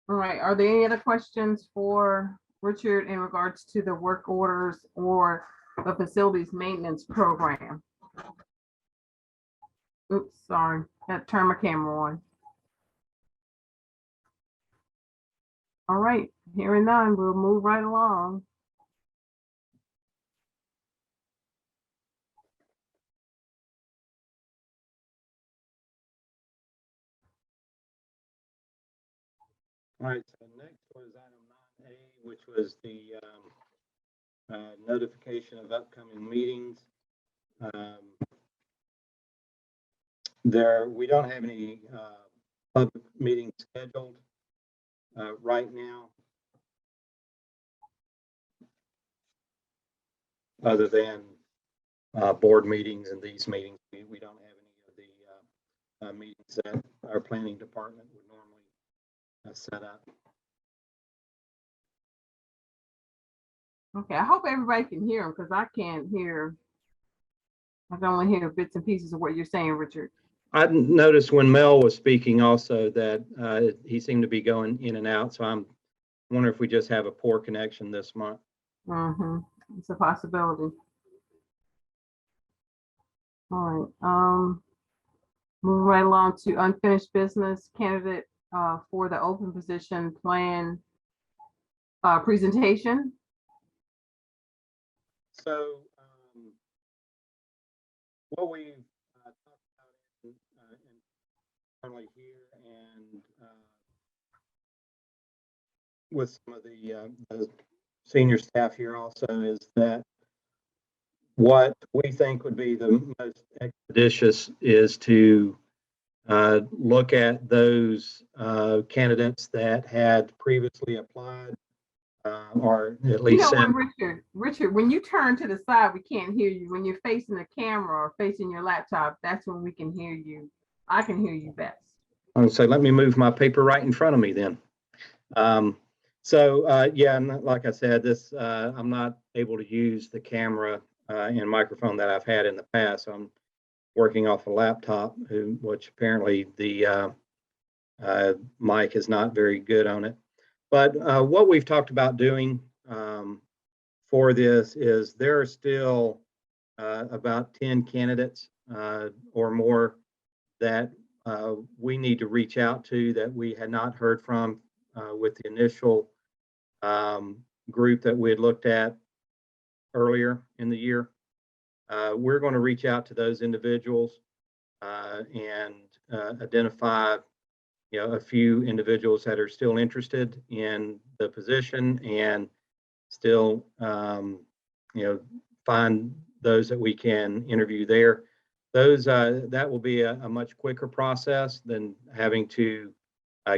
All right, are there any other questions for Richard in regards to the work orders or the facilities maintenance program? Oops, sorry, got to turn my camera on. All right, hearing none, we'll move right along. All right, so next was item 9A, which was the notification of upcoming meetings. We don't have any public meetings scheduled right now, other than board meetings and these meetings. We don't have any of the meetings that our planning department would normally set up. Okay, I hope everybody can hear him because I can't hear. I can only hear bits and pieces of what you're saying, Richard. I noticed when Mel was speaking also that he seemed to be going in and out. So I'm wondering if we just have a poor connection this month. It's a possibility. All right. Moving right along to unfinished business, candidate for the open position plan presentation. So what we've talked about internally here and with some of the senior staff here also is that what we think would be the most expeditious is to look at those candidates that had previously applied or at You least know sent. what, Richard, when you turn to the side, we can't hear you. When you're facing the camera or facing your laptop, that's when we can hear you. I can hear you best. I would say, let me move my paper right in front of me then. Yeah, and like I said, this I'm not able to use the camera and microphone that I've had in the past. So I'm working off a laptop, which apparently the mic is not very good on it. But what we've talked about doing for this is there are still about 10 candidates or more that we need to reach out to that we had not heard from with the initial group that we had looked at earlier in the year. We're going to reach out to those individuals and identify, a few individuals that are still interested in the position and still, find those that we can interview there. Those that will be a much quicker process than having to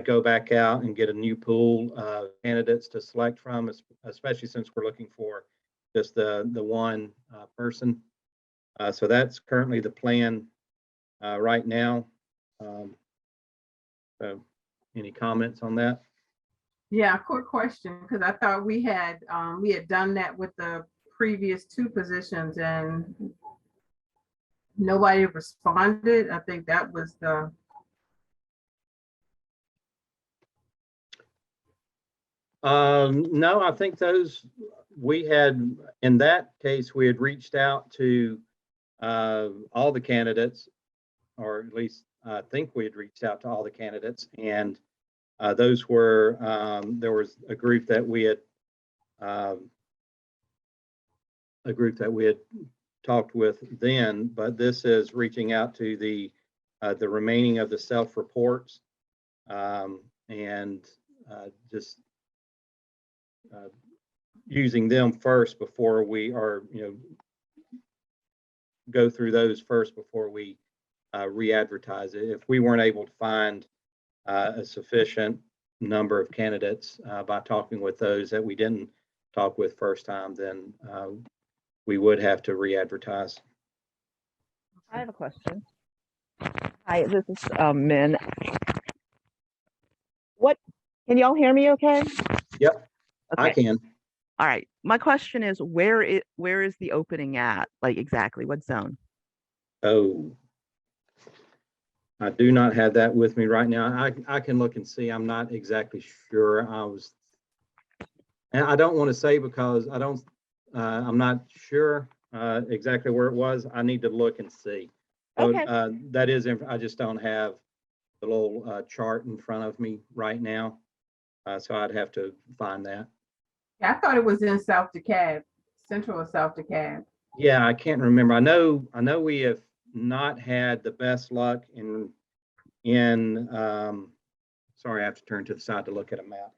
go back out and get a new pool of candidates to select from, especially since we're looking for just the one person. So that's currently the plan right now. So any comments on that? Yeah, quick question, because I thought we had done that with the previous two positions and nobody responded. I think that was the. No, I think those we had, in that case, we had reached out to all the candidates, or at least I think we had reached out to all the candidates, and those were, there was a group that we had talked with then, but this is reaching out to the remaining of the self-reports and just using them first before we are, go through those first before we re-advertise it. If we weren't able to find a sufficient number of candidates by talking with those that we didn't talk with first time, then we would have to re-advertise. I have a question. Hi, this is Min. Can y'all hear me okay? Yep, Okay. I can. All right. My question is, where is the opening at? Like exactly what zone? Oh, I do not have that with me right now. I can look and see. I'm not exactly sure. And I don't want to say because I'm not sure exactly where it was. I need to look and see. Okay. So, that is, I just don't have the little chart in front of me right now. So I'd have to find that. Yeah, I thought it was in South DeKalb, Central of South DeKalb. Yeah, I can't remember. I know we have not had the best luck in sorry, I have to turn to the side to look at a map.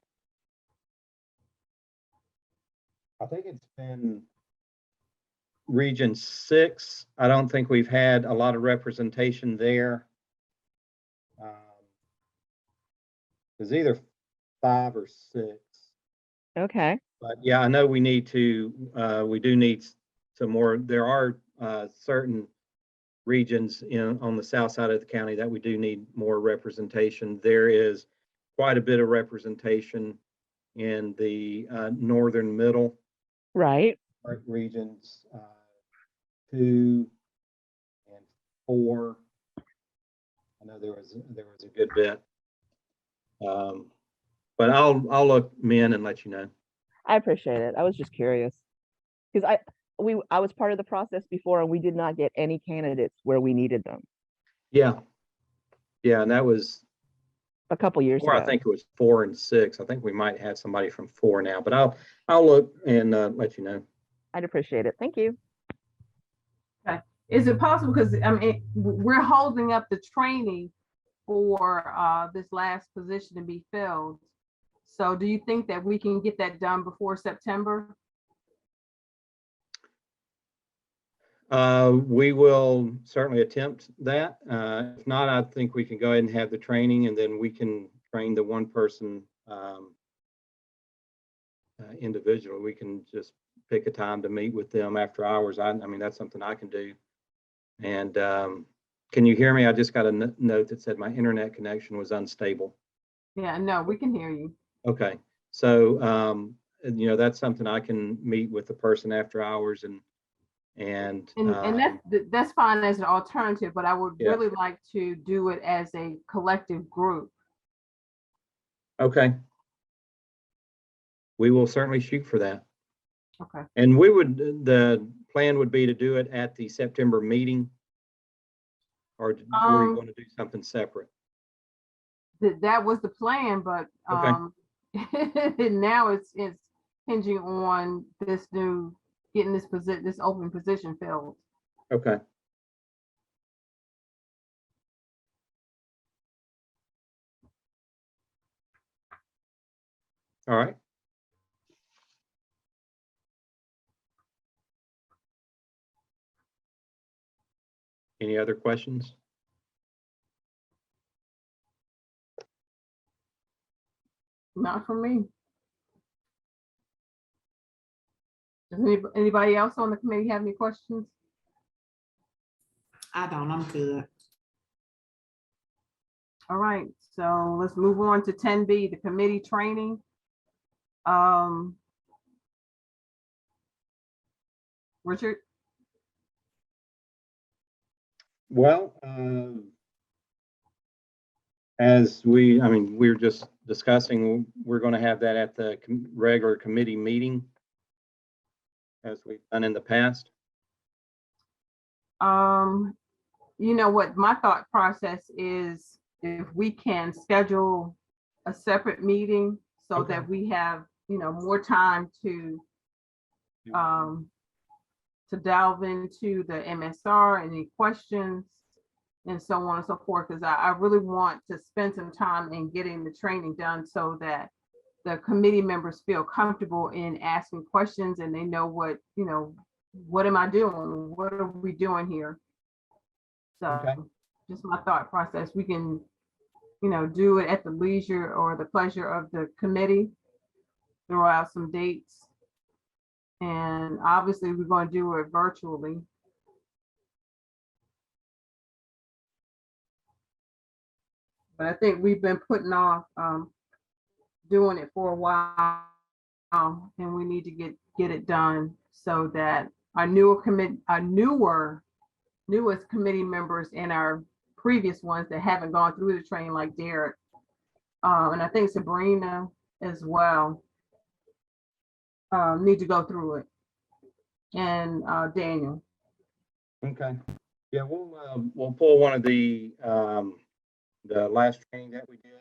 I think it's been Region 6. I don't think we've had a lot of representation there. It's either 5 or 6. Okay. But yeah, I know we do need some more. There are certain regions on the south side of the county that we do need more representation. There is quite a bit of representation in the northern middle. Right. Regions 2 and 4. I know there was a good bit. But I'll look, Min, and let you know. I appreciate it. I was just curious because I was part of the process before and we did not get any candidates where we needed them. Yeah, and that was a couple years ago. I think it was 4 and 6. I think we might have somebody from 4 now, but I'll look and let you know. I'd appreciate it. Thank you. Okay. Is it possible, because I mean, we're holding up the training for this last position to be filled. So do you think that we can get that done before September? We will certainly attempt that. If not, I think we can go ahead and have the training, and then we can train the one person individual. We can just pick a time to meet with them after hours. I mean, that's something I can do. And can you hear me? I just got a note that said my internet connection was unstable. Yeah, no, we can hear you. Okay, so you know, that's something I can meet with the person after hours, and that's fine as an alternative, but I would Yeah. really like to do it as a collective group. okay. We will certainly shoot for that. Okay. And the plan would be to do it at the September meeting, or were you going to do something separate? That was the plan, but now it's hinging on this new getting this open position filled. Okay. All right. Any other questions? Not for me. Does anybody else on the committee have any questions? I don't, I'm good. All right, so let's move on to 10B, the committee training. Richard? Well, we're just discussing, we're going to have that at the regular committee meeting, as we've done in the past. You know what my thought process is, if we can schedule a separate meeting so that we have, you know, more time to delve into the MSR, any questions and so on and so forth, because I really want to spend some time in getting the training done so that the committee members feel comfortable in asking questions and they know what, you know, what am I doing? What are we doing here? So just my thought process. We can, you know, do it at the leisure or the pleasure of the committee, throw out some dates. And obviously we're going to do it virtually. But I think we've been putting off doing it for a while, and we need to get it done so that our newest committee members and our previous ones that haven't gone through the training, like Derek, and I think Sabrina as well, need to go through it, and Daniel. Okay. Yeah, we'll pull one of the last training that we did,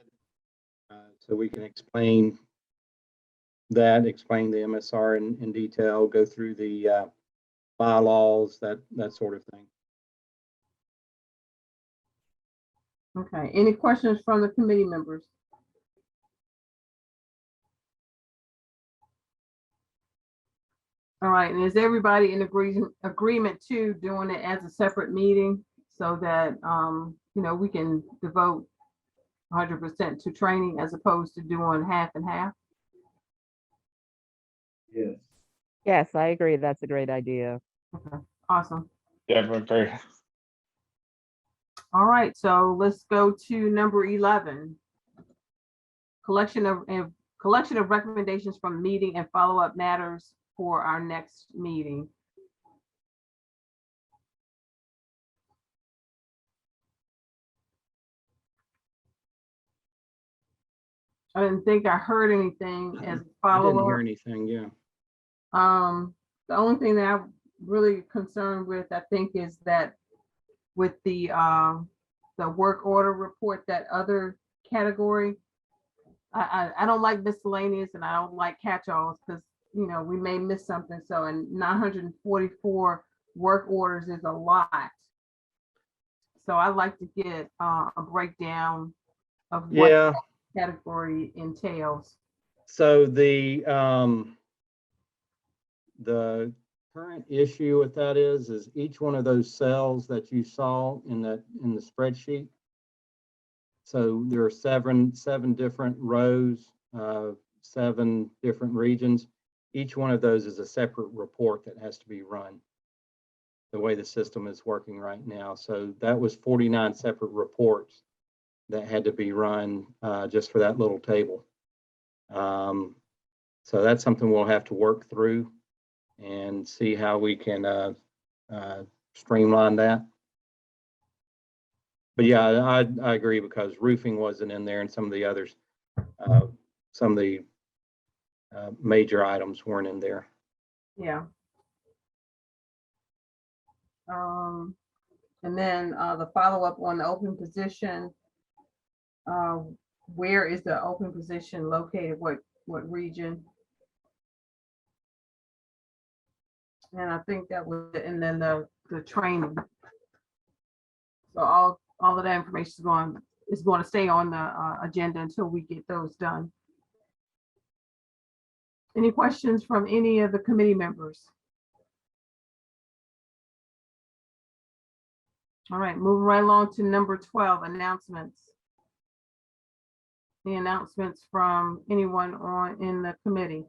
so we can explain the MSR in detail, go through the bylaws, that sort of thing. Okay, any questions from the committee members? All right, and is everybody in agreement to doing it as a separate meeting so that you know, we can devote 100% to training as opposed to doing half and half? Yes. Yes, I agree. That's a great idea. Okay, awesome. Yeah, we're very. All right, so let's go to number 11. Collection of recommendations from meeting and follow-up matters for our next meeting. I didn't think I heard anything as I didn't hear follow-up. anything, yeah. The only thing that I'm really concerned with, I think, is that with the work order report, that other category, I don't like miscellaneous and I don't like catch-alls, because, you know, we may miss something. So, and 944 work orders is a lot. So I'd like to get a breakdown of what that category entails. So the current issue with that is each one of those cells that you saw in the spreadsheet. So there are seven different rows, 7 different regions. Each one of those is a separate report that has to be run the way the system is working right now. So that was 49 separate reports that had to be run just for that little table. So that's something we'll have to work through and see how we can streamline that. But yeah, I agree, because roofing wasn't in there and some of the others, some of the major items weren't in there. Yeah. And then the follow-up on the open position. Where is the open position located? What region? And I think that was, and then the training. So all of that information is going to stay on the agenda until we get those done. Any questions from any of the committee members? All right, moving right along to number 12, announcements. The announcements from anyone in the committee.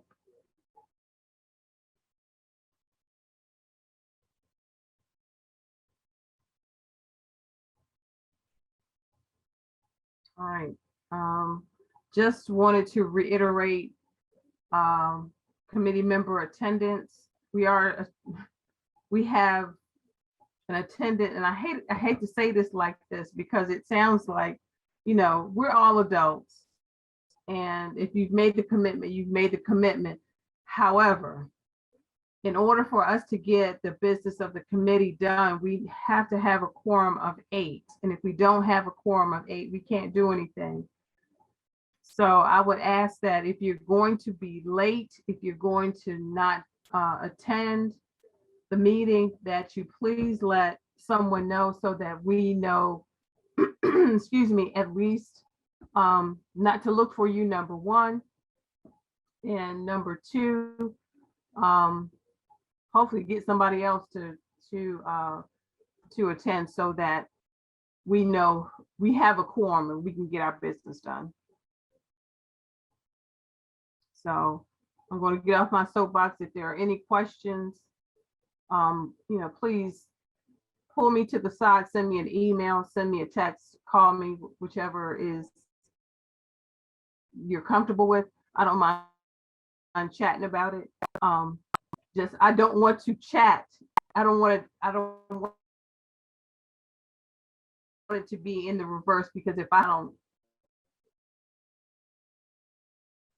All right, just wanted to reiterate committee member attendance. We have an attendant, and I hate to say this like this, because it sounds like, we're all adults. And if you've made the commitment, you've made the commitment. However, in order for us to get the business of the committee done, we have to have a quorum of 8. And if we don't have a quorum of 8, we can't do anything. So I would ask that if you're going to be late, if you're going to not attend the meeting, that you please let someone know so that we know, excuse me, at least not to look for you, number 1. And number 2, hopefully get somebody else to attend so that we know we have a quorum and we can get our business done. So I'm going to get off my soapbox. If there are any questions, please pull me to the side, send me an email, send me a text, call me, whichever is you're comfortable with. I don't mind chatting about it. I don't want to chat. I don't want it to be in the reverse, because if I don't,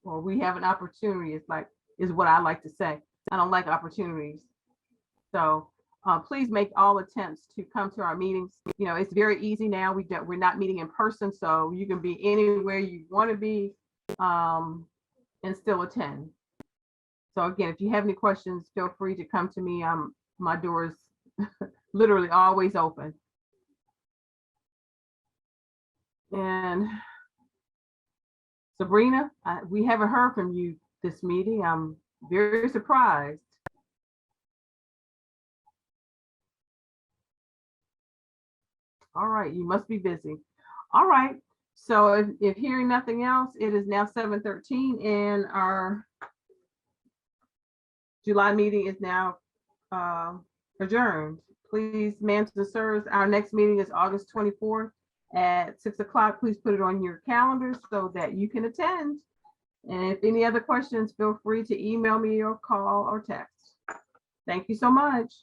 or we have an opportunity, is what I like to say. I don't like opportunities. So please make all attempts to come to our meetings. It's very easy now. We're not meeting in person, so you can be anywhere you want to be and still attend. So again, if you have any questions, feel free to come to me. My door is literally always open. And Sabrina, we haven't heard from you this meeting. I'm very surprised. All right, you must be busy. All right, so if hearing nothing else, it is now 7:13 and our July meeting is now adjourned. Please, ma'ams and sirs, our next meeting is August 24th at 6 o'clock. Please put it on your calendars so that you can attend. And if any other questions, feel free to email me or call or text. Thank you so much.